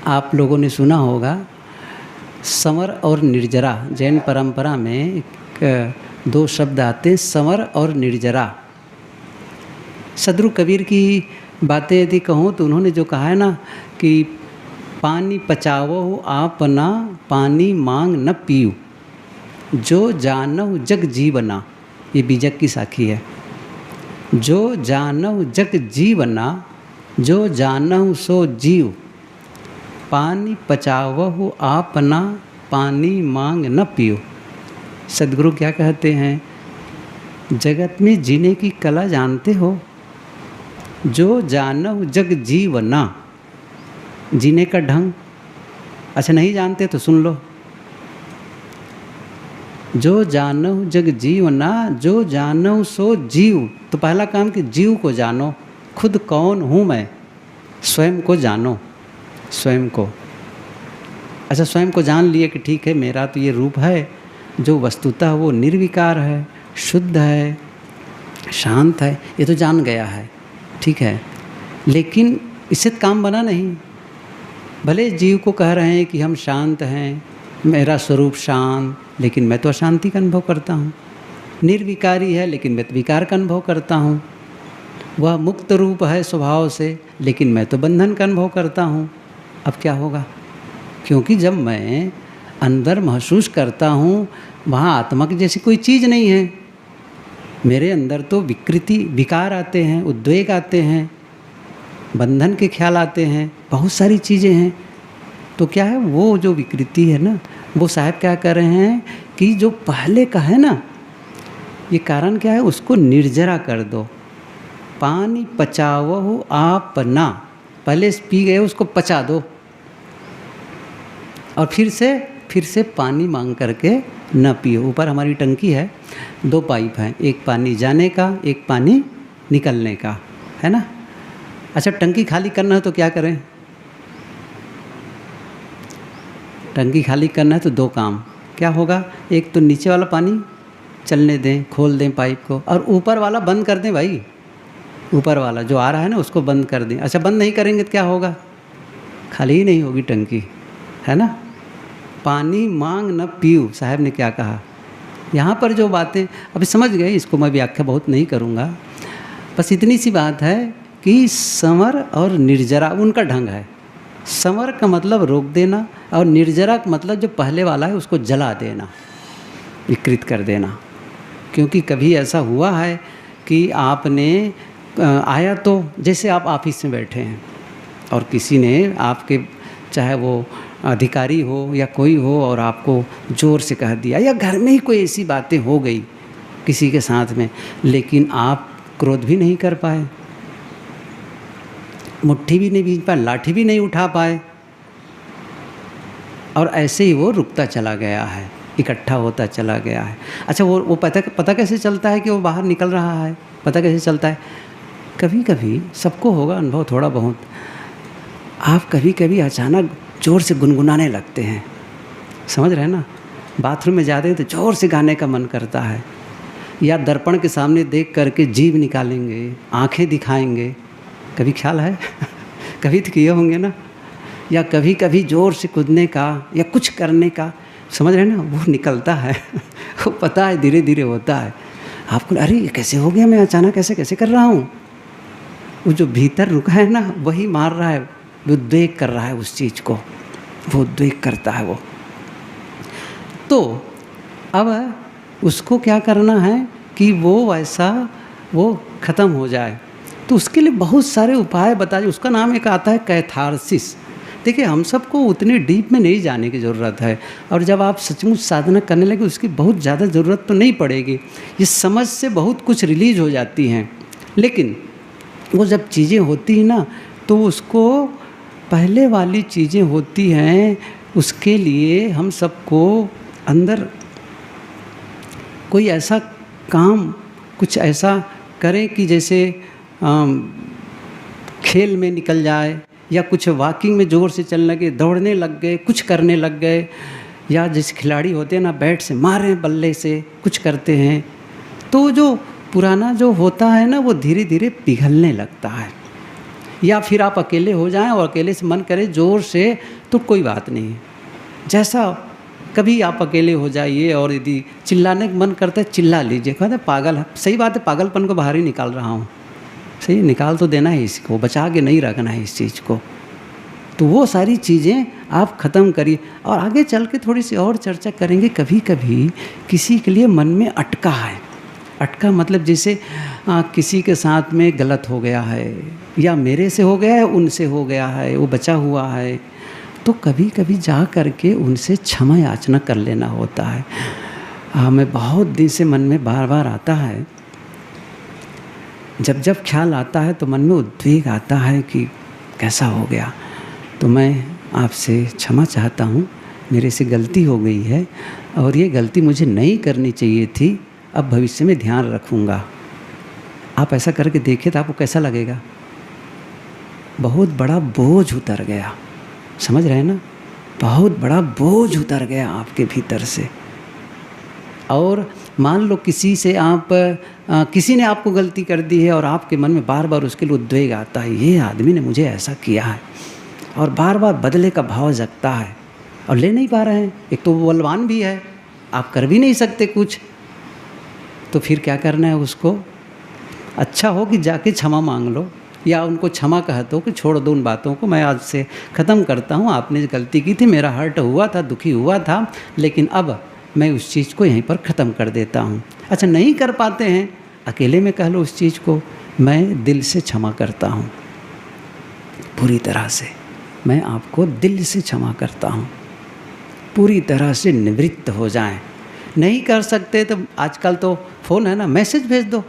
आप लोगों ने सुना होगा संवर और निर्जरा। जैन परंपरा में दो शब्द आते हैं, संवर और निर्जरा। सदगुरु कबीर की बातें यदि कहूँ तो उन्होंने जो कहा है ना कि पानी पचावो आप ना, पानी मांग न पीऊ, जो जानहु जग जीवना। ये बीजक की साखी है। जो जानहु जग जीवना, जो जानहु सो जीव, पानी पचावहु आपना, पानी मांग न पियो। सदगुरु क्या कहते हैं? जगत में जीने की कला जानते हो? जो जानहु जग जीवना, जीने का ढंग। अच्छा नहीं जानते तो सुन लो। जो जानहु जग जीवना, जो जानहु सो जीव। तो पहला काम कि जीव को जानो, खुद कौन हूँ मैं, स्वयं को जानो, स्वयं को। अच्छा स्वयं को जान लिए कि ठीक है मेरा तो ये रूप है जो वस्तुतः वो निर्विकार है, शुद्ध है, शांत है, ये तो जान गया है, ठीक है। लेकिन इससे काम बना नहीं। भले जीव को कह रहे हैं कि हम शांत हैं, मेरा स्वरूप शांत, लेकिन मैं तो अशांति का अनुभव करता हूँ। निर्विकारी है लेकिन मैं तो विकार का अनुभव करता हूँ। वह मुक्त रूप है स्वभाव से, लेकिन मैं तो बंधन का अनुभव करता हूँ। अब क्या होगा? क्योंकि जब मैं अंदर महसूस करता हूँ वहाँ आत्मा की जैसी कोई चीज़ नहीं है। मेरे अंदर तो विकृति, विकार आते हैं, उद्वेग आते हैं, बंधन के ख्याल आते हैं, बहुत सारी चीज़ें हैं। तो क्या है, वो जो विकृति है ना, वो साहब क्या कर रहे हैं कि जो पहले का है ना, ये कारण क्या है, उसको निर्जरा कर दो। पानी पचावो आप ना, पहले पी गए उसको पचा दो, और फिर से पानी मांग करके न पियो। ऊपर हमारी टंकी है, 2 पाइप हैं, एक पानी जाने का, एक पानी निकलने का, है ना। अच्छा टंकी खाली करना है तो क्या करें? टंकी खाली करना है तो 2 काम। क्या होगा? एक तो नीचे वाला पानी चलने दें, खोल दें पाइप को, और ऊपर वाला बंद कर दें भाई। ऊपर वाला जो आ रहा है ना उसको बंद कर दें। अच्छा बंद नहीं करेंगे तो क्या होगा? खाली ही नहीं होगी टंकी, है ना। पानी मांग न पीऊ, साहब ने क्या कहा। यहाँ पर जो बातें अभी समझ गए, इसको मैं व्याख्या बहुत नहीं करूँगा। बस इतनी सी बात है कि संवर और निर्जरा उनका ढंग है। संवर का मतलब रोक देना, और निर्जरा का मतलब जो पहले वाला है उसको जला देना, विकृत कर देना। क्योंकि कभी ऐसा हुआ है कि आपने आया तो जैसे आप ऑफिस में बैठे हैं और किसी ने आपके, चाहे वो अधिकारी हो या कोई हो, और आपको ज़ोर से कह दिया, या घर में ही कोई ऐसी बातें हो गई किसी के साथ में, लेकिन आप क्रोध भी नहीं कर पाए, मुट्ठी भी नहीं बींच पाए, लाठी भी नहीं उठा पाए, और ऐसे ही वो रुकता चला गया है, इकट्ठा होता चला गया है। अच्छा वो पता कैसे चलता है कि वो बाहर निकल रहा है? पता कैसे चलता है? कभी कभी सबको होगा अनुभव थोड़ा बहुत। आप कभी कभी अचानक ज़ोर से गुनगुनाने लगते हैं, समझ रहे हैं ना। बाथरूम में जाते हैं तो ज़ोर से गाने का मन करता है, या दर्पण के सामने देख करके जीभ निकालेंगे, आंखें दिखाएंगे। कभी ख्याल है? कभी तो किए होंगे ना। या कभी कभी ज़ोर से कूदने का या कुछ करने का, समझ रहे हैं ना, वो निकलता है। वो पता है धीरे धीरे होता है आपको, अरे ये कैसे हो गया, मैं अचानक कैसे कर रहा हूँ। वो जो भीतर रुका है ना, वही मार रहा है, उद्वेग कर रहा है उस चीज़ को, वो उद्वेग करता है वो। तो अब उसको क्या करना है कि वो वैसा वो ख़त्म हो जाए। तो उसके लिए बहुत सारे उपाय बताए। उसका नाम एक आता है कैथारसिस। देखिए हम सबको उतने डीप में नहीं जाने की ज़रूरत है, और जब आप सचमुच साधना करने लगे उसकी बहुत ज़्यादा ज़रूरत तो नहीं पड़ेगी। ये समझ से बहुत कुछ रिलीज हो जाती हैं, लेकिन वो जब चीज़ें होती हैं ना, तो उसको पहले वाली चीज़ें होती हैं, उसके लिए हम सबको अंदर कोई ऐसा काम, कुछ ऐसा करें कि जैसे खेल में निकल जाए, या कुछ वॉकिंग में ज़ोर से चलने लगे, दौड़ने लग गए, कुछ करने लग गए, या जैसे खिलाड़ी होते हैं ना, बैट से मारें, बल्ले से कुछ करते हैं, तो जो पुराना जो होता है ना, वो धीरे धीरे पिघलने लगता है। या फिर आप अकेले हो जाएं और अकेले से मन करे ज़ोर से, तो कोई बात नहीं है। जैसा कभी आप अकेले हो जाइए और यदि चिल्लाने का मन करता है चिल्ला लीजिए, कहते हैं पागल है। सही बात है, पागलपन को बाहर ही निकाल रहा हूँ, सही निकाल तो देना है, इसको बचा के नहीं रखना है इस चीज़ को। तो वो सारी चीज़ें आप ख़त्म करिए और आगे चल के थोड़ी सी और चर्चा करेंगे। कभी कभी किसी के लिए मन में अटका है, अटका मतलब जैसे किसी के साथ में गलत हो गया है, या मेरे से हो गया है, उनसे हो गया है, वो बचा हुआ है, तो कभी कभी जा कर के उनसे क्षमा याचना कर लेना होता है। हमें बहुत दिन से मन में बार बार आता है, जब जब ख्याल आता है तो मन में उद्वेग आता है कि कैसा हो गया। तो मैं आपसे क्षमा चाहता हूँ, मेरे से गलती हो गई है और ये गलती मुझे नहीं करनी चाहिए थी, अब भविष्य में ध्यान रखूँगा। आप ऐसा करके देखिए तो आपको कैसा लगेगा। बहुत बड़ा बोझ उतर गया, समझ रहे हैं ना, बहुत बड़ा बोझ उतर गया आपके भीतर से। और मान लो किसी से किसी ने आपको गलती कर दी है और आपके मन में बार बार उसके लिए उद्वेग आता है, ये आदमी ने मुझे ऐसा किया है, और बार बार बदले का भाव जगता है और ले नहीं पा रहे हैं। एक तो वो बलवान भी है, आप कर भी नहीं सकते कुछ, तो फिर क्या करना है उसको। अच्छा हो कि जाके क्षमा मांग लो या उनको क्षमा कह दो कि छोड़ दो उन बातों को, मैं आज से ख़त्म करता हूँ, आपने गलती की थी, मेरा हर्ट हुआ था, दुखी हुआ था, लेकिन अब मैं उस चीज़ को यहीं पर ख़त्म कर देता हूँ। अच्छा नहीं कर पाते हैं, अकेले में कह लो उस चीज़ को, मैं दिल से क्षमा करता हूँ, पूरी तरह से मैं आपको दिल से क्षमा करता हूँ, पूरी तरह से निवृत्त हो जाएं। नहीं कर सकते तो आजकल तो फ़ोन है ना, मैसेज भेज दो,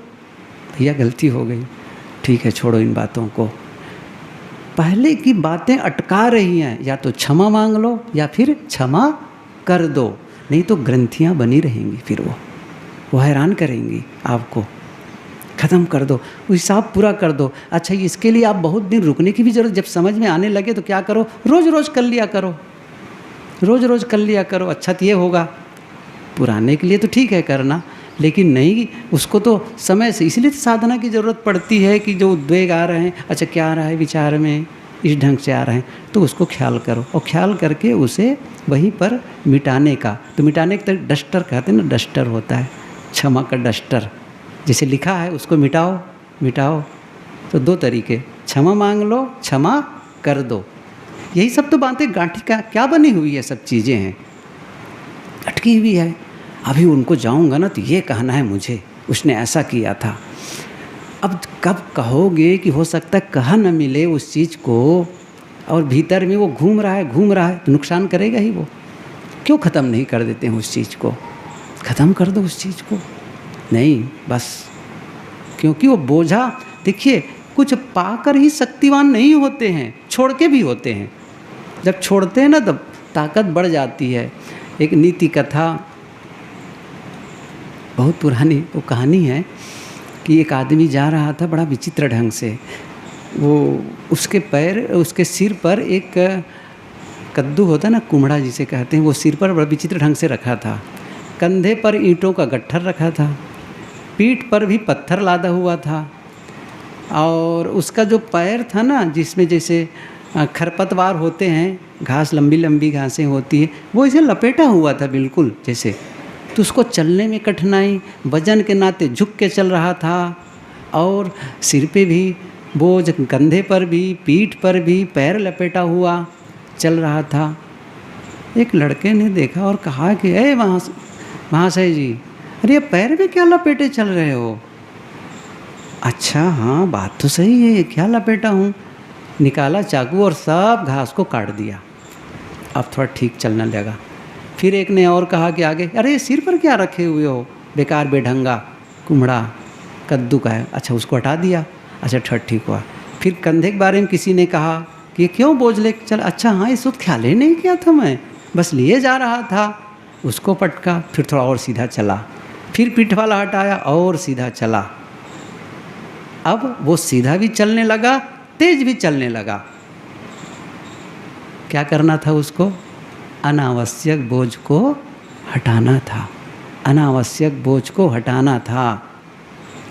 भैया गलती हो गई, ठीक है छोड़ो इन बातों को। पहले की बातें अटका रही हैं, या तो क्षमा मांग लो या फिर क्षमा कर दो, नहीं तो ग्रंथियाँ बनी रहेंगी, फिर वो हैरान करेंगी आपको। ख़त्म कर दो, वो हिसाब पूरा कर दो। अच्छा इसके लिए आप बहुत दिन रुकने की भी ज़रूरत, जब समझ में आने लगे तो क्या करो, रोज़ रोज़ कर लिया करो, रोज़ रोज़ कर लिया करो। अच्छा तो ये होगा, पुराने के लिए तो ठीक है करना, लेकिन नहीं, उसको तो समय से, इसलिए तो साधना की ज़रूरत पड़ती है कि जो उद्वेग आ रहे हैं, अच्छा क्या आ रहा है विचार में, इस ढंग से आ रहे हैं, तो उसको ख्याल करो और ख्याल करके उसे वहीं पर मिटाने का। तो मिटाने का तो डस्टर कहते हैं ना, डस्टर होता है, क्षमा का डस्टर, जैसे लिखा है उसको मिटाओ मिटाओ। तो दो तरीके, क्षमा मांग लो, क्षमा कर दो। यही सब तो बातें गांठी का क्या बनी हुई है, सब चीज़ें हैं, अटकी हुई है। अभी उनको जाऊंगा ना तो ये कहना है मुझे, उसने ऐसा किया था। अब कब कहोगे कि हो सकता है कहा न मिले उस चीज़ को, और भीतर में वो घूम रहा है तो नुकसान करेगा ही वो। क्यों ख़त्म नहीं कर देते हैं उस चीज़ को, ख़त्म कर दो उस चीज़ को। नहीं बस, क्योंकि वो बोझा, देखिए कुछ पाकर ही शक्तिवान नहीं होते हैं, छोड़ के भी होते हैं। जब छोड़ते हैं ना तब ताकत बढ़ जाती है। एक नीति कथा, बहुत पुरानी वो कहानी है कि एक आदमी जा रहा था बड़ा विचित्र ढंग से, वो उसके सिर पर एक कद्दू होता है ना, कुम्हड़ा जिसे कहते हैं, वो सिर पर बड़ा विचित्र ढंग से रखा था। कंधे पर ईंटों का गट्ठर रखा था, पीठ पर भी पत्थर लादा हुआ था, और उसका जो पैर था ना, जिसमें जैसे खरपतवार होते हैं, घास लंबी लंबी घासें होती है, वो इसे लपेटा हुआ था बिल्कुल जैसे। तो उसको चलने में कठिनाई, वजन के नाते झुक के चल रहा था, और सिर पे भी बोझ, कंधे पर भी, पीठ पर भी पैर लपेटा हुआ चल रहा था। एक लड़के ने देखा और कहा कि ए महाशय जी, अरे ये पैर में क्या लपेटे चल रहे हो? अच्छा हाँ बात तो सही है, क्या लपेटा हूँ? निकाला चाकू और सब घास को काट दिया। अब थोड़ा ठीक चलने लगा। फिर एक ने और कहा कि आगे, अरे सिर पर क्या रखे हुए हो, बेकार बेढंगा कुम्हड़ा कद्दू का है। अच्छा उसको हटा दिया, अच्छा थोड़ा ठीक हुआ। फिर कंधे के बारे में किसी ने कहा कि क्यों बोझ ले चल, अच्छा हाँ इस वक्त ख्याल ही नहीं किया था, मैं बस लिए जा रहा था, उसको पटका, फिर थोड़ा और सीधा चला, फिर पीठ वाला हटाया और सीधा चला। अब वो सीधा भी चलने लगा, तेज भी चलने लगा। क्या करना था उसको? अनावश्यक बोझ को हटाना था, अनावश्यक बोझ को हटाना था।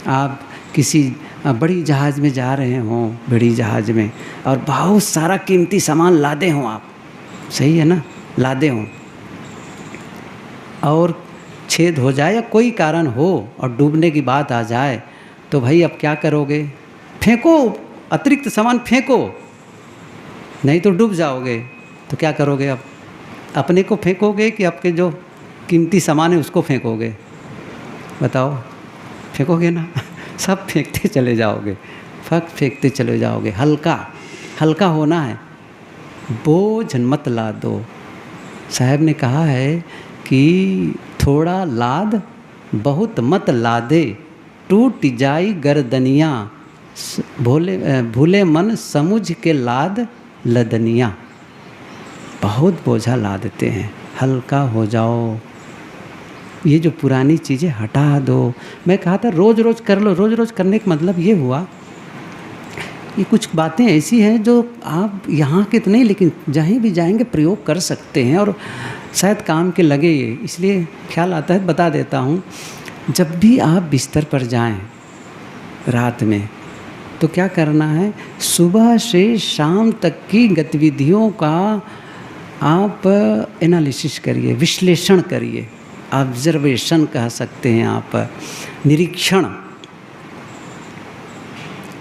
आप किसी बड़ी जहाज़ में जा रहे हों, बड़ी जहाज़ में, और बहुत सारा कीमती सामान लादे हों आप, सही है ना, लादे हों, और छेद हो जाए या कोई कारण हो और डूबने की बात आ जाए, तो भाई अब क्या करोगे? फेंको, अतिरिक्त सामान फेंको, नहीं तो डूब जाओगे। तो क्या करोगे अब? अपने को फेंकोगे कि आपके जो कीमती सामान है उसको फेंकोगे? बताओ, फेंकोगे ना? सब फेंकते चले जाओगे, फेंकते चले जाओगे। हल्का हल्का होना है, बोझ मत लादो। साहब ने कहा है कि थोड़ा लाद बहुत मत लादे, टूट जाई गर्दनियाँ, भूले मन समुझ के लाद लदनियाँ। बहुत बोझा लादते हैं, हल्का हो जाओ। ये जो पुरानी चीज़ें हटा दो। मैं कहा था रोज़ रोज़ कर लो। रोज़ रोज़ करने का मतलब ये हुआ, ये कुछ बातें ऐसी हैं जो आप यहाँ के तो नहीं, लेकिन जहीं भी जाएंगे प्रयोग कर सकते हैं और शायद काम के लगे ये, इसलिए ख्याल आता है, बता देता हूँ। जब भी आप बिस्तर पर जाएं रात में, तो क्या करना है, सुबह से शाम तक की गतिविधियों का आप एनालिसिस करिए, विश्लेषण करिए, ऑब्जर्वेशन कह सकते हैं आप, निरीक्षण,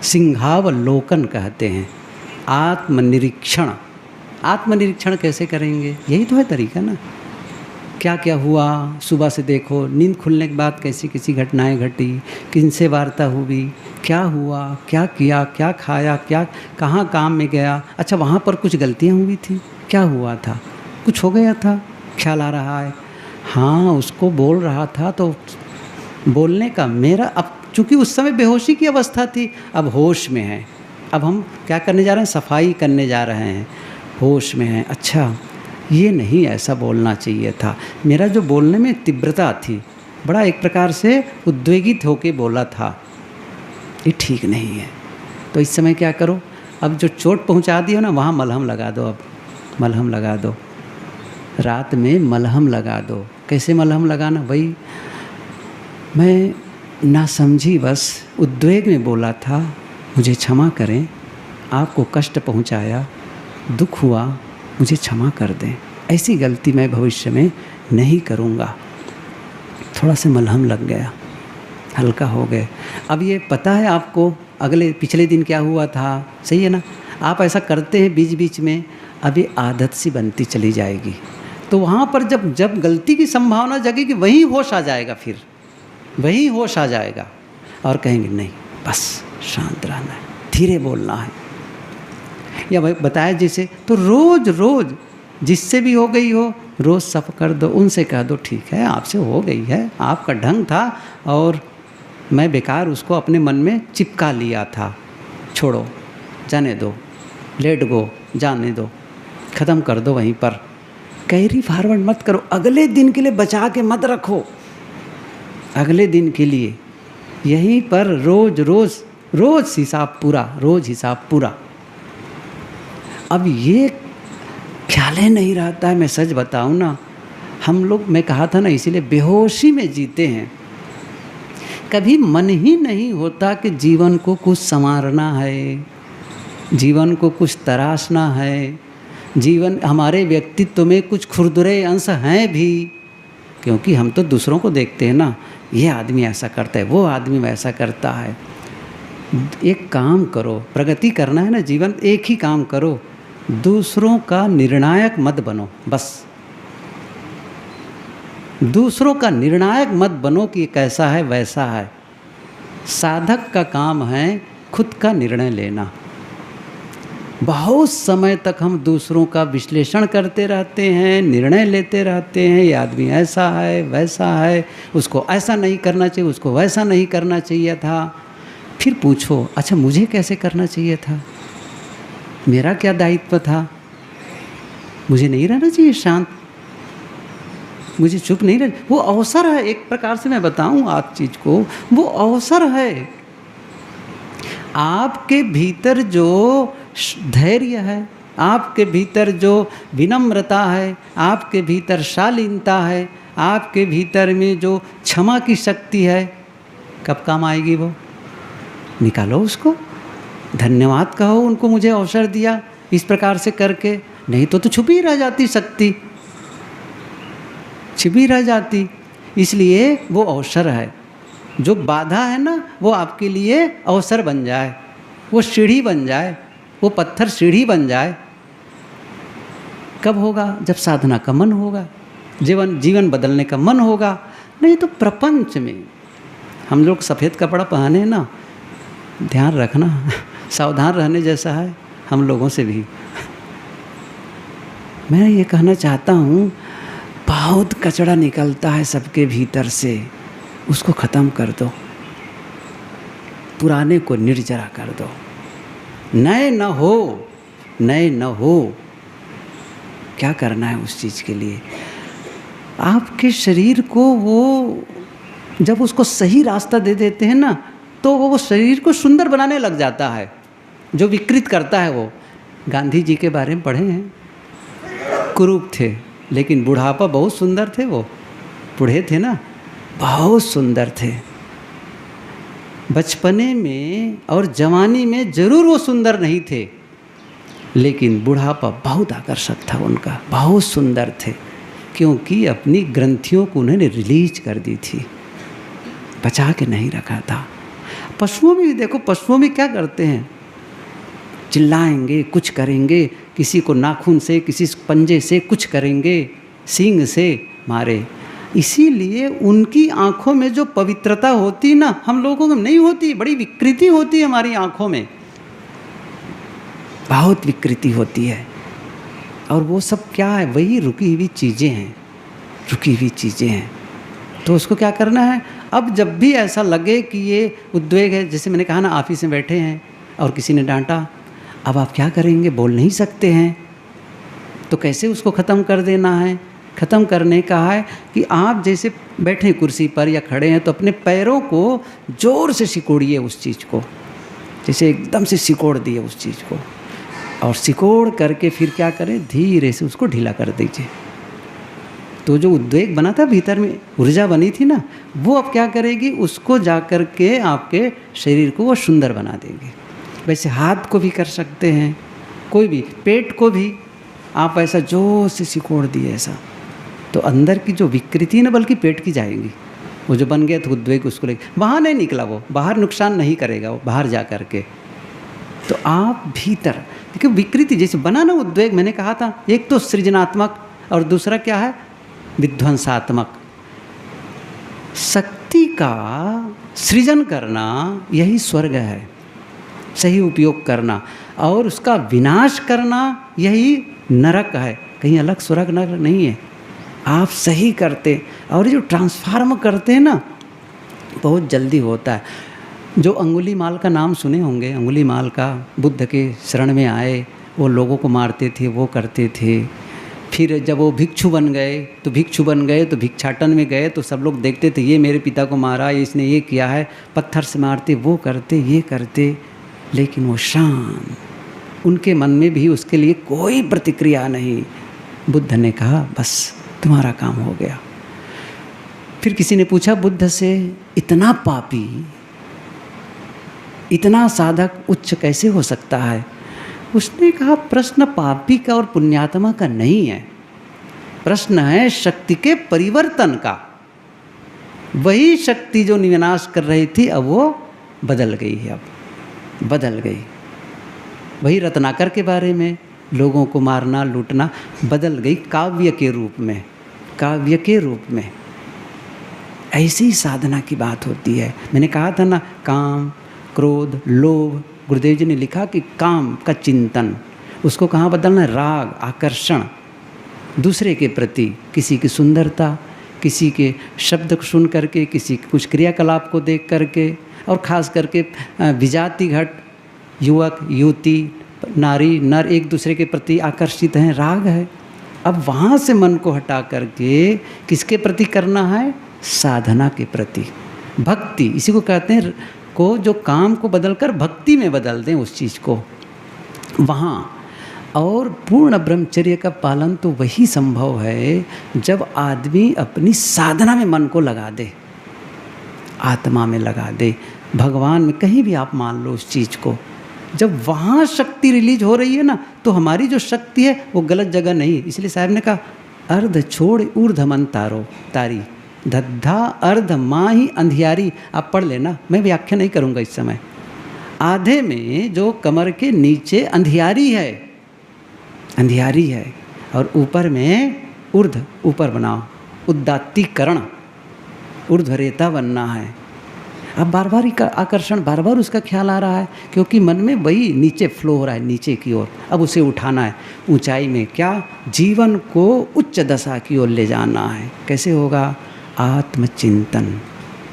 सिंहावलोकन कहते हैं, आत्मनिरीक्षण। आत्मनिरीक्षण कैसे करेंगे? यही तो है तरीका ना। क्या क्या हुआ सुबह से देखो, नींद खुलने के बाद कैसी कैसी घटनाएं घटी, किनसे वार्ता हुई, क्या हुआ, क्या किया, क्या खाया, क्या कहाँ काम में गया, अच्छा वहाँ पर कुछ गलतियाँ हुई थी, क्या हुआ था, कुछ हो गया था, ख्याल आ रहा है, हाँ उसको बोल रहा था तो बोलने का मेरा, अब चूँकि उस समय बेहोशी की अवस्था थी, अब होश में है, अब हम क्या करने जा रहे हैं, सफाई करने जा रहे हैं, होश में है। अच्छा ये नहीं ऐसा बोलना चाहिए था, मेरा जो बोलने में तीव्रता थी, बड़ा एक प्रकार से उद्वेगित होकर बोला था, ये ठीक नहीं है। तो इस समय क्या करो, अब जो चोट पहुंचा दी हो ना, वहाँ मलहम लगा दो। अब मलहम लगा दो, रात में मलहम लगा दो। कैसे मलहम लगाना? वही मैं ना समझी, बस उद्वेग में बोला था, मुझे क्षमा करें, आपको कष्ट पहुंचाया, दुख हुआ, मुझे क्षमा कर दें, ऐसी गलती मैं भविष्य में नहीं करूँगा। थोड़ा सा मलहम लग गया, हल्का हो गए। अब ये पता है आपको अगले पिछले दिन क्या हुआ था, सही है ना? आप ऐसा करते हैं बीच बीच में, अभी आदत सी बनती चली जाएगी। तो वहाँ पर जब गलती की संभावना जगेगी, वहीं होश आ जाएगा, फिर वहीं होश आ जाएगा और कहेंगे नहीं, बस शांत रहना है, धीरे बोलना है। या भाई बताया जैसे, तो रोज़ रोज़ जिससे भी हो गई हो, रोज़ सफ़ कर दो, उनसे कह दो ठीक है आपसे हो गई है, आपका ढंग था और मैं बेकार उसको अपने मन में चिपका लिया था, छोड़ो, जाने दो, लेट गो, जाने दो, ख़त्म कर दो वहीं पर। कैरी फॉरवर्ड मत करो, अगले दिन के लिए बचा के मत रखो, अगले दिन के लिए यहीं पर रोज़ रोज़ रोज़ हिसाब पूरा, रोज़ हिसाब पूरा। अब ये ख्याल ही नहीं रहता है, मैं सच बताऊं ना, हम लोग, मैं कहा था ना, इसीलिए बेहोशी में जीते हैं। कभी मन ही नहीं होता कि जीवन को कुछ संवारना है, जीवन को कुछ तराशना है, जीवन हमारे व्यक्तित्व में कुछ खुरदुरे अंश हैं भी, क्योंकि हम तो दूसरों को देखते हैं ना, ये आदमी ऐसा करता है, वो आदमी वैसा करता है। एक काम करो, प्रगति करना है ना जीवन, एक ही काम करो, दूसरों का निर्णायक मत बनो, बस दूसरों का निर्णायक मत बनो कि कैसा है वैसा है। साधक का काम है खुद का निर्णय लेना। बहुत समय तक हम दूसरों का विश्लेषण करते रहते हैं, निर्णय लेते रहते हैं, ये आदमी ऐसा है वैसा है, उसको ऐसा नहीं करना चाहिए, उसको वैसा नहीं करना चाहिए था। फिर पूछो, अच्छा मुझे कैसे करना चाहिए था, मेरा क्या दायित्व था, मुझे नहीं रहना चाहिए शांत, मुझे चुप नहीं रहना। वो अवसर है, एक प्रकार से मैं बताऊं आप चीज़ को, वो अवसर है। आपके भीतर जो धैर्य है, आपके भीतर जो विनम्रता है, आपके भीतर शालीनता है, आपके भीतर में जो क्षमा की शक्ति है, कब काम आएगी वो? निकालो उसको, धन्यवाद कहो उनको, मुझे अवसर दिया इस प्रकार से करके। नहीं तो छुपी रह जाती शक्ति, छिपी रह जाती। इसलिए वो अवसर है, जो बाधा है ना वो आपके लिए अवसर बन जाए, वो सीढ़ी बन जाए, वो पत्थर सीढ़ी बन जाए। कब होगा? जब साधना का मन होगा, जीवन बदलने का मन होगा। नहीं तो प्रपंच में हम लोग सफ़ेद कपड़ा पहने ना, ध्यान रखना, सावधान रहने जैसा है हम लोगों से भी। मैं ये कहना चाहता हूँ, बहुत कचरा निकलता है सबके भीतर से, उसको ख़त्म कर दो, पुराने को निर्जरा कर दो। नए न हो, नए न हो, क्या करना है उस चीज़ के लिए? आपके शरीर को वो जब उसको सही रास्ता दे देते हैं ना, तो वो शरीर को सुंदर बनाने लग जाता है। जो विकृत करता है वो, गांधी जी के बारे में पढ़े हैं, कुरूप थे लेकिन बुढ़ापा बहुत सुंदर थे। वो बूढ़े थे ना, बहुत सुंदर थे। बचपने में और जवानी में जरूर वो सुंदर नहीं थे, लेकिन बुढ़ापा बहुत आकर्षक था उनका, बहुत सुंदर थे, क्योंकि अपनी ग्रंथियों को उन्होंने रिलीज कर दी थी, बचा के नहीं रखा था। पशुओं में भी देखो, पशुओं में क्या करते हैं? चिल्लाएंगे, कुछ करेंगे, किसी को नाखून से, किसी पंजे से कुछ करेंगे, सींग से मारे। इसीलिए उनकी आँखों में जो पवित्रता होती ना, हम लोगों में नहीं होती, बड़ी विकृति होती है हमारी आँखों में, बहुत विकृति होती है। और वो सब क्या है? वही रुकी हुई चीज़ें हैं, रुकी हुई चीज़ें हैं। तो उसको क्या करना है? अब जब भी ऐसा लगे कि ये उद्वेग है, जैसे मैंने कहा ना, ऑफिस में बैठे हैं और किसी ने डांटा, अब आप क्या करेंगे? बोल नहीं सकते हैं, तो कैसे उसको ख़त्म कर देना है? ख़त्म करने का है कि आप जैसे बैठे कुर्सी पर या खड़े हैं, तो अपने पैरों को ज़ोर से सिकोड़िए उस चीज़ को, जैसे एकदम से सिकोड़ दिए उस चीज़ को, और सिकोड़ करके फिर क्या करें? धीरे से उसको ढीला कर दीजिए। तो जो उद्वेग बना था भीतर में, ऊर्जा बनी थी ना, वो अब क्या करेगी? उसको जा कर के आपके शरीर को वो सुंदर बना देगी। वैसे हाथ को भी कर सकते हैं, कोई भी, पेट को भी आप ऐसा जोर से सिकोड़ दिए ऐसा, तो अंदर की जो विकृति ना बल्कि पेट की जाएगी। वो जो बन गया था उद्वेग, उसको लेकर वहाँ नहीं निकला, वो बाहर नुकसान नहीं करेगा, वो बाहर जा कर के। तो आप भीतर देखिए, विकृति जैसे बना ना उद्वेग, मैंने कहा था, एक तो सृजनात्मक और दूसरा क्या है? विध्वंसात्मक। शक्ति का सृजन करना यही स्वर्ग है, सही उपयोग करना, और उसका विनाश करना यही नरक है। कहीं अलग स्वर्ग नरक नहीं है। आप सही करते, और जो ट्रांसफार्म करते हैं ना, बहुत जल्दी होता है। जो अंगुलीमाल का नाम सुने होंगे, अंगुलीमाल का, बुद्ध के शरण में आए, वो लोगों को मारते थे, वो करते थे। फिर जब वो भिक्षु बन गए तो भिक्षाटन में गए तो सब लोग देखते थे, ये मेरे पिता को मारा, इसने ये किया है, पत्थर से मारते, वो करते, ये करते, लेकिन वो शांत, उनके मन में भी उसके लिए कोई प्रतिक्रिया नहीं। बुद्ध ने कहा, बस तुम्हारा काम हो गया। फिर किसी ने पूछा बुद्ध से, इतना पापी, इतना साधक उच्च कैसे हो सकता है? उसने कहा, प्रश्न पापी का और पुण्यात्मा का नहीं है, प्रश्न है शक्ति के परिवर्तन का। वही शक्ति जो विनाश कर रही थी, अब वो बदल गई है, अब बदल गई। वही रत्नाकर के बारे में, लोगों को मारना, लूटना, बदल गई काव्य के रूप में, काव्य के रूप में। ऐसी साधना की बात होती है। मैंने कहा था ना, काम, क्रोध, लोभ, गुरुदेव जी ने लिखा कि काम का चिंतन, उसको कहाँ बदलना है? राग, आकर्षण, दूसरे के प्रति, किसी की सुंदरता, किसी के शब्द को सुन करके, किसी के कुछ क्रियाकलाप को देख करके, और ख़ास करके विजाति घट, युवक, युवती, नारी, नर एक दूसरे के प्रति आकर्षित हैं, राग है। अब वहाँ से मन को हटा करके किसके प्रति करना है? साधना के प्रति, भक्ति, इसी को कहते हैं, को जो काम को बदलकर भक्ति में बदल दें उस चीज़ को वहाँ। और पूर्ण ब्रह्मचर्य का पालन तो वही संभव है जब आदमी अपनी साधना में मन को लगा दे, आत्मा में लगा दे, भगवान में, कहीं भी आप मान लो उस चीज़ को, जब वहाँ शक्ति रिलीज हो रही है ना, तो हमारी जो शक्ति है वो गलत जगह नहीं। इसलिए साहब ने कहा अर्ध छोड़ ऊर्ध मन तारो तारी, धद्धा अर्ध माँ ही अंधियारी। आप पढ़ लेना, मैं व्याख्या नहीं करूँगा इस समय। आधे में जो कमर के नीचे अंधियारी है, अंधियारी है, और ऊपर में ऊर्ध, ऊपर बनाओ, उदात्तीकरण, ऊर्ध्वरेता बनना है। अब बार बार आकर्षण, बार बार उसका ख्याल आ रहा है, क्योंकि मन में वही नीचे फ्लो हो रहा है, नीचे की ओर। अब उसे उठाना है ऊंचाई में, क्या जीवन को उच्च दशा की ओर ले जाना है। कैसे होगा? आत्मचिंतन,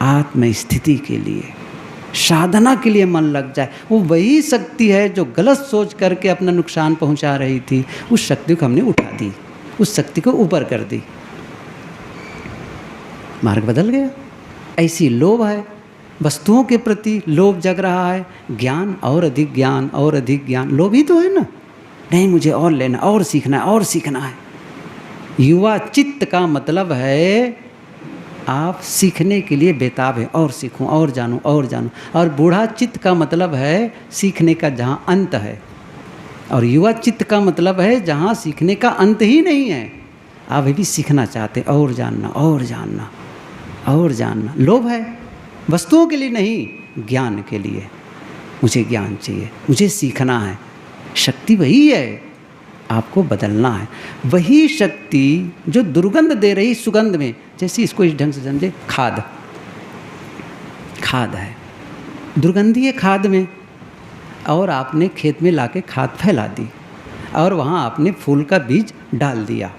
आत्म स्थिति के लिए, साधना के लिए मन लग जाए। वो वही शक्ति है जो गलत सोच करके अपना नुकसान पहुंचा रही थी, उस शक्ति को हमने उठा दी, उस शक्ति को ऊपर कर दी, मार्ग बदल गया। ऐसी लोभ है, वस्तुओं के प्रति लोभ जग रहा है, ज्ञान और अधिक ज्ञान और अधिक ज्ञान, लोभ ही तो है ना। नहीं, मुझे और लेना, और सीखना है, और सीखना है। युवा चित्त का मतलब है आप सीखने के लिए बेताब है, और सीखूं, और जानूं, और जानूं। और बूढ़ा चित्त का मतलब है सीखने का जहाँ अंत है, और युवा चित्त का मतलब है जहाँ सीखने का अंत ही नहीं है, आप भी सीखना चाहते, और जानना, और जानना, और जानना। लोभ है वस्तुओं के लिए नहीं, ज्ञान के लिए। मुझे ज्ञान चाहिए, मुझे सीखना है। शक्ति वही है, आपको बदलना है। वही शक्ति जो दुर्गंध दे रही सुगंध में, जैसे इसको इस ढंग से समझे, खाद, खाद है, दुर्गंधी है खाद में, और आपने खेत में लाके खाद फैला दी, और वहाँ आपने फूल का बीज डाल दिया।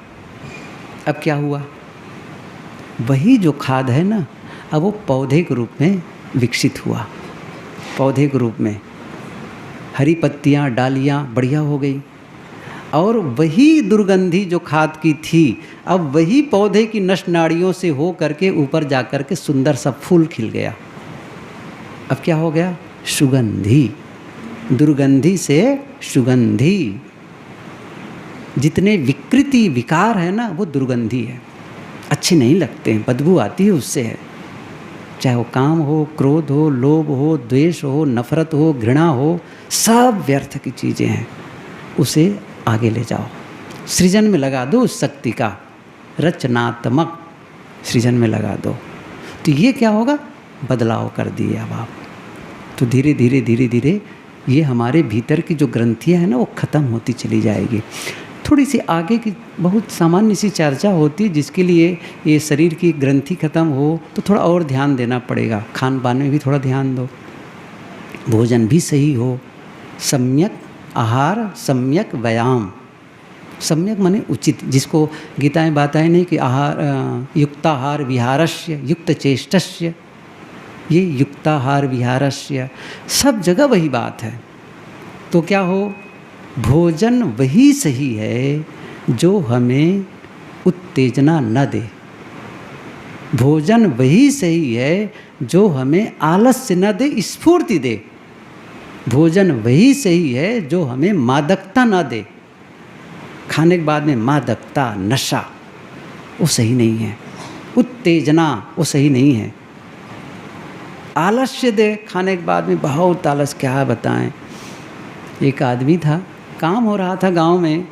अब क्या हुआ? वही जो खाद है ना, अब वो पौधे के रूप में विकसित हुआ, पौधे के रूप में हरी पत्तियाँ, डालियाँ बढ़िया हो गई। और वही दुर्गंधी जो खाद की थी, अब वही पौधे की नस नाड़ियों से हो करके ऊपर जा कर के सुंदर सा फूल खिल गया। अब क्या हो गया? सुगंधी, दुर्गंधी से सुगंधी। जितने विकृति विकार है ना, वो दुर्गंधी है, अच्छे नहीं लगते हैं, बदबू आती है उससे है। चाहे वो काम हो, क्रोध हो, लोभ हो, द्वेष हो, नफरत हो, घृणा हो, सब व्यर्थ की चीज़ें हैं। उसे आगे ले जाओ, सृजन में लगा दो उस शक्ति का, रचनात्मक सृजन में लगा दो, तो ये क्या होगा? बदलाव कर दिए अब आप। तो धीरे धीरे धीरे धीरे ये हमारे भीतर की जो ग्रंथियाँ हैं ना, वो ख़त्म होती चली जाएगी। थोड़ी सी आगे की बहुत सामान्य सी चर्चा होती है, जिसके लिए ये शरीर की ग्रंथि खत्म हो तो थोड़ा और ध्यान देना पड़ेगा। खान पान में भी थोड़ा ध्यान दो, भोजन भी सही हो, सम्यक आहार, सम्यक व्यायाम। सम्यक माने उचित, जिसको गीता में बात है नहीं कि आहार युक्ताहार विहारस्य युक्त चेष्टस्य, ये युक्ताहार विहारस्य, सब जगह वही बात है। तो क्या हो? भोजन वही सही है जो हमें उत्तेजना न दे, भोजन वही सही है जो हमें आलस्य न दे, स्फूर्ति दे। भोजन वही सही है जो हमें मादकता न दे, खाने के बाद में मादकता, नशा, वो सही नहीं है। उत्तेजना वो सही नहीं है। आलस्य दे, खाने के बाद में बहुत आलस, क्या बताएं। एक आदमी था, काम हो रहा था गांव में,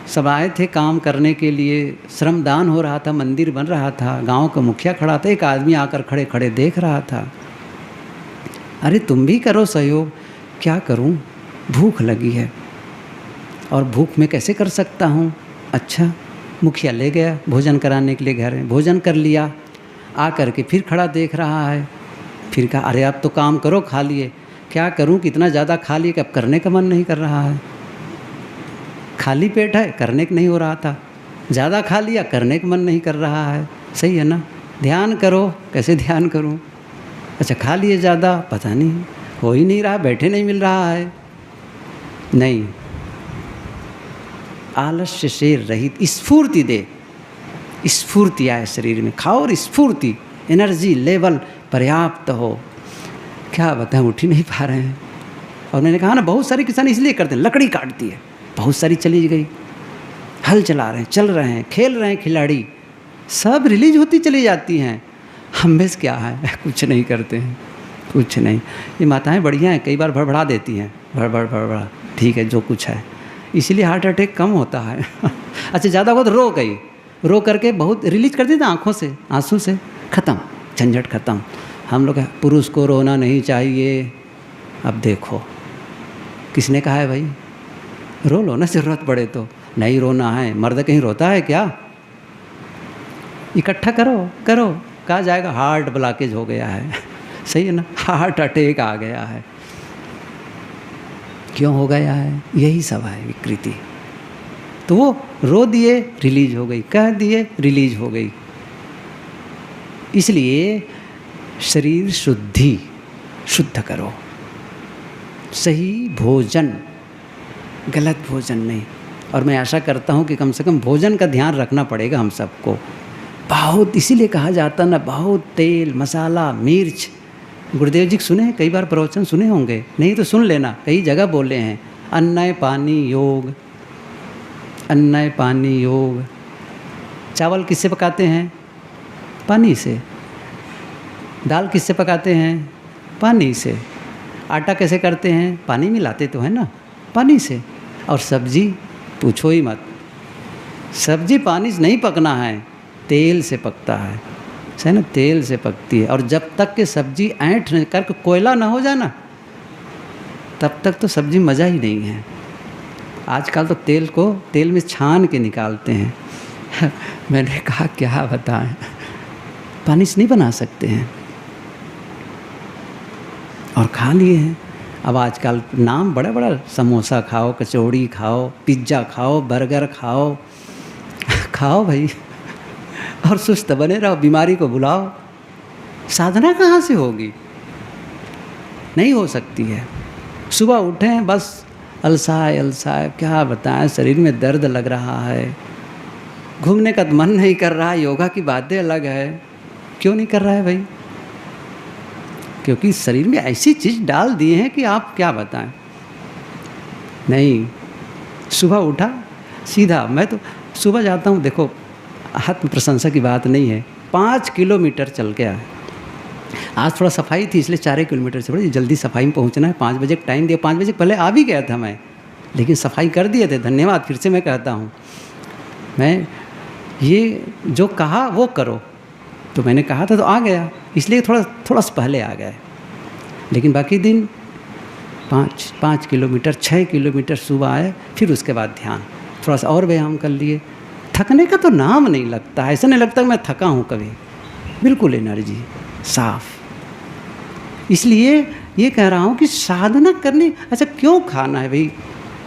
सब आए थे काम करने के लिए, श्रमदान हो रहा था, मंदिर बन रहा था, गांव का मुखिया खड़ा था, एक आदमी आकर खड़े खड़े देख रहा था। अरे तुम भी करो सहयोग। क्या करूं, भूख लगी है, और भूख में कैसे कर सकता हूं? अच्छा, मुखिया ले गया भोजन कराने के लिए घर में, भोजन कर लिया, आकर के फिर खड़ा देख रहा है। फिर कहा अरे आप तो काम करो, खा लिए। क्या करूं, कितना ज़्यादा खा लिए कि अब करने का मन नहीं कर रहा है। खाली पेट है, करने का नहीं हो रहा था, ज़्यादा खा लिया, करने का मन नहीं कर रहा है। सही है ना? ध्यान करो, कैसे ध्यान करूं? अच्छा, खा लिए ज़्यादा, पता नहीं, हो ही नहीं रहा, बैठे नहीं मिल रहा है। नहीं, आलस्य से रहित स्फूर्ति दे, स्फूर्ति आए शरीर में, खाओ और स्फूर्ति, एनर्जी लेवल पर्याप्त हो। क्या बताएं, उठ ही नहीं पा रहे हैं। और मैंने कहा ना, बहुत सारे किसान इसलिए करते हैं, लकड़ी काटती है, बहुत सारी चली गई, हल चला रहे हैं, चल रहे हैं, खेल रहे हैं खिलाड़ी, सब रिलीज होती चली जाती हैं। हम बस क्या है, कुछ नहीं करते हैं। कुछ नहीं। ये माताएं बढ़िया हैं, कई बार भड़बड़ा देती हैं, भड़बड़ा, ठीक है जो कुछ है, इसीलिए हार्ट अटैक कम होता है। अच्छा ज़्यादा बहुत रो गई, रो करके बहुत रिलीज कर देते आँखों से, आंसू से, ख़त्म, झंझट ख़त्म। हम लोग पुरुष को रोना नहीं चाहिए। अब देखो किसने कहा है भाई, रो लो ना ज़रूरत पड़े तो, नहीं रोना है। मर्द कहीं रोता है क्या? इकट्ठा करो करो, कहा जाएगा हार्ट ब्लॉकेज हो गया है। सही है ना, हार्ट अटैक आ गया है। क्यों हो गया है? यही सब है विकृति। तो वो रो दिए रिलीज हो गई, कह दिए रिलीज हो गई। इसलिए शरीर शुद्ध करो, सही भोजन, गलत भोजन नहीं। और मैं आशा करता हूँ कि कम से कम भोजन का ध्यान रखना पड़ेगा हम सबको। बहुत, इसीलिए कहा जाता ना, बहुत तेल मसाला मिर्च। गुरुदेव जी सुने, कई बार प्रवचन सुने होंगे, नहीं तो सुन लेना, कई जगह बोले हैं। अन्न पानी योग, अन्न पानी योग। चावल किससे पकाते हैं? पानी से। दाल किससे पकाते हैं? पानी से। आटा कैसे करते हैं? पानी मिलाते तो है ना, पानी से। और सब्जी पूछो ही मत, सब्जी पानी से नहीं पकना है, तेल से पकता है, सही ना, तेल से पकती है। और जब तक कि सब्जी ऐंठ करके कोयला ना हो जाना, तब तक तो सब्जी मज़ा ही नहीं है। आजकल तो तेल में छान के निकालते हैं। मैंने कहा क्या बताएं, पानी से नहीं बना सकते हैं, और खा लिए हैं। अब आजकल नाम बड़ा बड़ा, समोसा खाओ, कचौड़ी खाओ, पिज्ज़ा खाओ, बर्गर खाओ, खाओ भाई, और सुस्त बने रहो, बीमारी को बुलाओ। साधना कहाँ से होगी? नहीं हो सकती है। सुबह उठें बस अलसाए, क्या बताएं, शरीर में दर्द लग रहा है, घूमने का मन नहीं कर रहा, योगा की बातें अलग है। क्यों नहीं कर रहा है भाई? क्योंकि शरीर में ऐसी चीज़ डाल दिए हैं कि आप क्या बताएं। नहीं, सुबह उठा सीधा, मैं तो सुबह जाता हूँ, देखो आत्म प्रशंसा की बात नहीं है, 5 किलोमीटर चल के आए। आज थोड़ा सफाई थी इसलिए 4 किलोमीटर से, बड़ी जल्दी सफाई में पहुँचना है, 5 बजे का टाइम दिया, 5 बजे पहले आ भी गया था मैं, लेकिन सफाई कर दिए थे। धन्यवाद, फिर से मैं कहता हूँ, मैं ये जो कहा वो करो, तो मैंने कहा था तो आ गया, इसलिए थोड़ा सा पहले आ गए। लेकिन बाकी दिन 5 किलोमीटर 6 किलोमीटर सुबह आए, फिर उसके बाद ध्यान, थोड़ा सा और व्यायाम कर लिए। थकने का तो नाम नहीं लगता, ऐसा नहीं लगता कि मैं थका हूँ कभी, बिल्कुल एनर्जी साफ। इसलिए ये कह रहा हूँ कि साधना करनी। अच्छा क्यों खाना है भाई?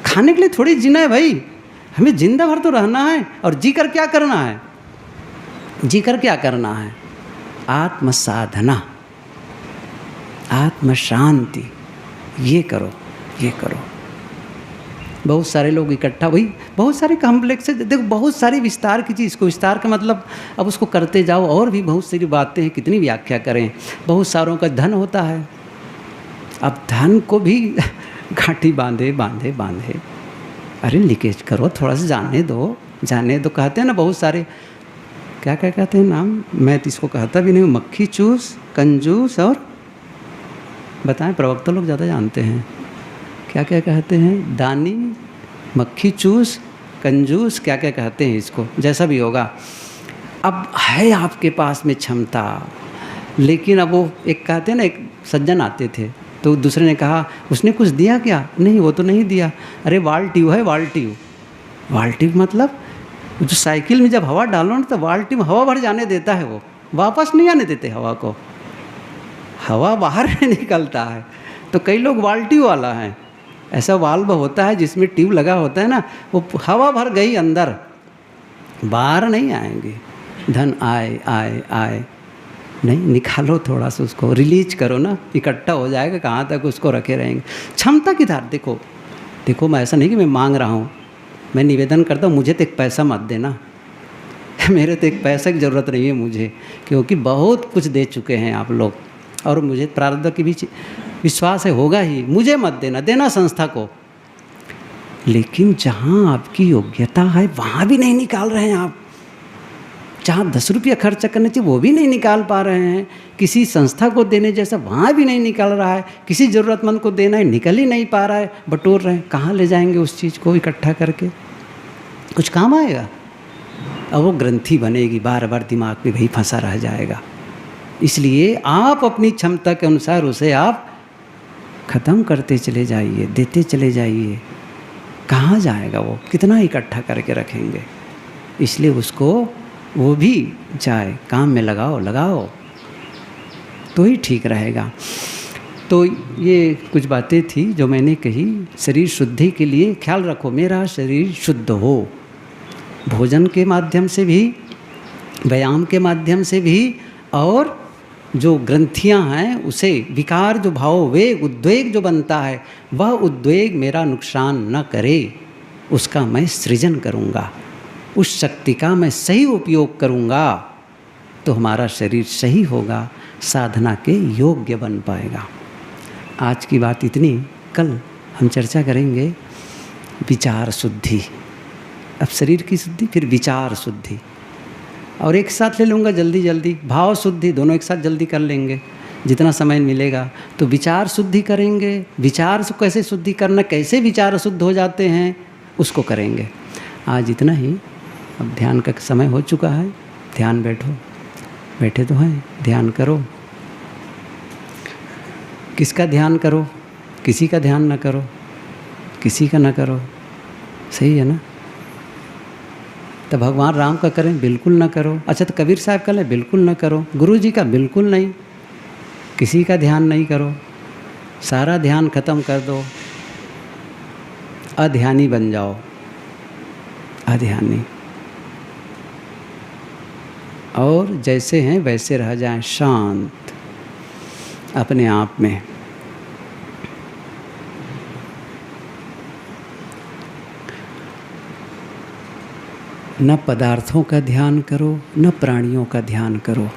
खाने के लिए थोड़ी जीना है भाई, हमें जिंदा भर तो रहना है। और जी कर क्या करना है? जी कर क्या करना है? आत्म साधना, आत्म शांति, ये करो, ये करो। बहुत सारे लोग इकट्ठा, वही बहुत सारे कॉम्प्लेक्स है, देखो बहुत सारी विस्तार की चीज़ को, विस्तार का मतलब अब उसको करते जाओ, और भी बहुत सारी बातें हैं, कितनी व्याख्या करें। बहुत सारों का धन होता है, अब धन को भी घाटी बांधे बांधे बांधे, अरे लीकेज करो, थोड़ा सा जाने दो, जाने दो। कहते हैं ना बहुत सारे, क्या क्या कहते हैं नाम, मैं तो इसको कहता भी नहीं हूँ, मक्खी चूस, कंजूस, और बताएं, प्रवक्ता लोग ज़्यादा जानते हैं, क्या क्या कहते हैं, दानी, मक्खी चूस, कंजूस, क्या क्या कहते हैं इसको, जैसा भी होगा। अब है आपके पास में क्षमता, लेकिन अब वो एक कहते हैं ना, एक सज्जन आते थे तो दूसरे ने कहा उसने कुछ दिया क्या? नहीं, वो तो नहीं दिया। अरे वाल ट्यूब है, वाल ट्यूब, वाल ट्यूब मतलब जो साइकिल में जब हवा डालो ना तो वाल ट्यूब हवा भर जाने देता है, वो वापस नहीं आने देते हवा को, हवा बाहर निकलता है। तो कई लोग वाल ट्यूब वाला है, ऐसा वाल्व होता है जिसमें ट्यूब लगा होता है ना, वो हवा भर गई अंदर, बाहर नहीं आएंगे। धन आए आए आए नहीं, निकालो थोड़ा सा, उसको रिलीज करो ना, इकट्ठा हो जाएगा, कहाँ तक उसको रखे रहेंगे। क्षमता की धार देखो, देखो मैं ऐसा नहीं कि मैं मांग रहा हूँ, मैं निवेदन करता हूँ, मुझे तो एक पैसा मत देना, मेरे तो एक पैसा की ज़रूरत नहीं है मुझे, क्योंकि बहुत कुछ दे चुके हैं आप लोग, और मुझे प्रारब्ध की भी विश्वास है, होगा ही, मुझे मत देना, देना संस्था को। लेकिन जहाँ आपकी योग्यता है वहाँ भी नहीं निकाल रहे हैं आप, जहाँ 10 रुपया खर्च करने चाहिए वो भी नहीं निकाल पा रहे हैं, किसी संस्था को देने जैसा वहाँ भी नहीं निकल रहा है, किसी ज़रूरतमंद को देना है निकल ही नहीं पा रहा है, बटोर रहे हैं। कहाँ ले जाएंगे उस चीज़ को इकट्ठा करके? कुछ काम आएगा? अब वो ग्रंथि बनेगी, बार बार दिमाग में वही फंसा रह जाएगा। इसलिए आप अपनी क्षमता के अनुसार उसे आप ख़त्म करते चले जाइए, देते चले जाइए। कहाँ जाएगा वो? कितना इकट्ठा करके रखेंगे? इसलिए उसको वो भी जाए, काम में लगाओ तो ही ठीक रहेगा। तो ये कुछ बातें थी जो मैंने कही। शरीर शुद्धि के लिए ख्याल रखो, मेरा शरीर शुद्ध हो, भोजन के माध्यम से भी, व्यायाम के माध्यम से भी, और जो ग्रंथियां हैं उसे विकार, जो भाव, वेग, उद्वेग जो बनता है, वह उद्वेग मेरा नुकसान न करे, उसका मैं सृजन करूँगा, उस शक्ति का मैं सही उपयोग करूँगा, तो हमारा शरीर सही होगा, साधना के योग्य बन पाएगा। आज की बात इतनी। कल हम चर्चा करेंगे विचार शुद्धि। अब शरीर की शुद्धि, फिर विचार शुद्धि, और एक साथ ले लूँगा जल्दी भाव शुद्धि, दोनों एक साथ जल्दी कर लेंगे जितना समय मिलेगा। तो विचार शुद्धि करेंगे, विचार से कैसे शुद्धि करना, कैसे विचार शुद्ध हो जाते हैं, उसको करेंगे। आज इतना ही। अब ध्यान का समय हो चुका है। ध्यान बैठे तो हैं, ध्यान करो। किसका ध्यान करो? किसी का ध्यान न करो, किसी का न करो, सही है ना? तो भगवान राम का करें, बिल्कुल न करो। अच्छा, तो कबीर साहब का लें, बिल्कुल न करो। गुरु जी का बिल्कुल नहीं, किसी का ध्यान नहीं करो, सारा ध्यान खत्म कर दो, अध्यानी बन जाओ, अध्यानी। और जैसे हैं वैसे रह जाएं, शांत अपने आप में। न पदार्थों का ध्यान करो, न प्राणियों का ध्यान करो।